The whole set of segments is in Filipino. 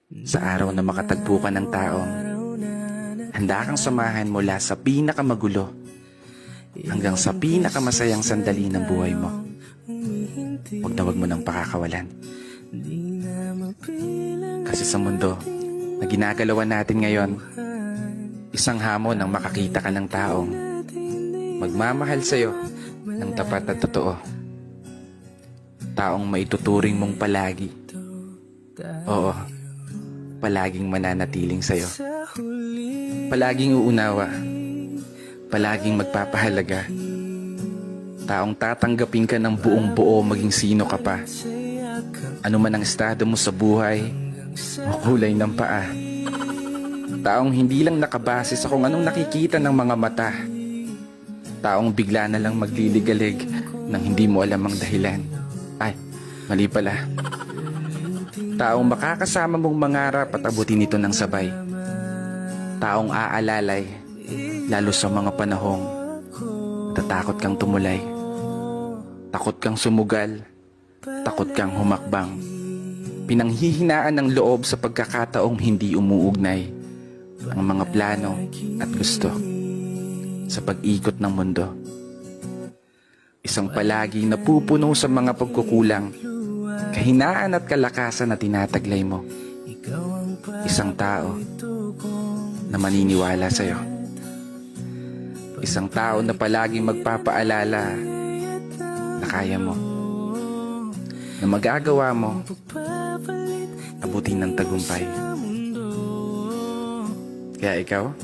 Sa araw na makatagpo ka ng taong handa kang samahan mula sa pinakamagulo hanggang sa pinakamasayang sandali ng buhay mo. Huwag mo nang pakakawalan. Kasi sa mundo na ginagalawan natin ngayon, isang hamon ang makakita ka ng taong magmamahal sa'yo ng tapat at totoo. Taong maituturing mong palagi. Oo, palaging mananatiling sa'yo. Palaging uunawa. Palaging magpapahalaga. Taong tatanggapin ka ng buong buo maging sino ka pa. Ano man ang estado mo sa buhay o kulay ng paa. Taong hindi lang nakabase sa kung anong nakikita ng mga mata. Taong bigla na lang magliligalig nang hindi mo alam ang dahilan. Ay, mali pala. Taong makakasama mong mangarap at abutin ito ng sabay. Taong aalalay, lalo sa mga panahong natatakot kang tumulay. Takot kang sumugal, takot kang humakbang. Pinanghihinaan ng loob sa pagkakataong hindi umuugnay ang mga plano at gusto sa pag-ikot ng mundo. Isang palagi napupuno sa mga pagkukulang, kahinaan at kalakasan na tinataglay mo. Isang tao na maniniwala sa'yo. Isang tao na palaging magpapaalala na kaya mo, na magagawa mo abutin ng tagumpay. Kaya ikaw,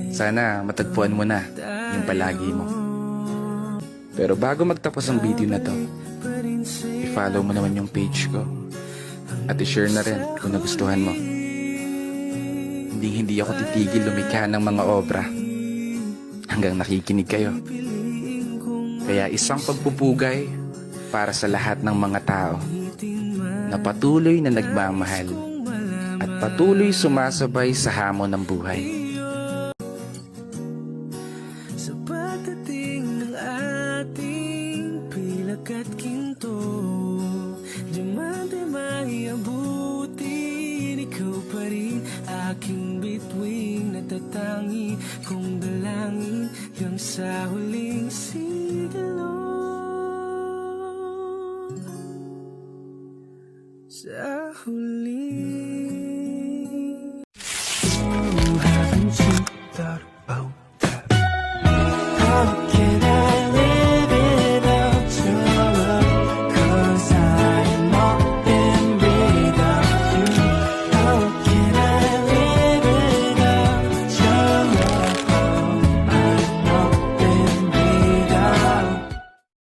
sana matagpuan mo na yung palagi mo. Pero bago magtapos ang video na to, i-follow mo naman yung page ko at i-share na rin kung nagustuhan mo. Hindi ako titigil lumikha ng mga obra hanggang nakikinig kayo. Kaya isang pagpupugay para sa lahat ng mga tao na patuloy na nagmamahal at patuloy sumasabay sa hamon ng buhay. Sa pagdating ng ating pilak at ginto, diamante may abutin, ikaw pa rin aking bituin, natatangi kong dalangin hanggang sa huling sigalo. Sa huling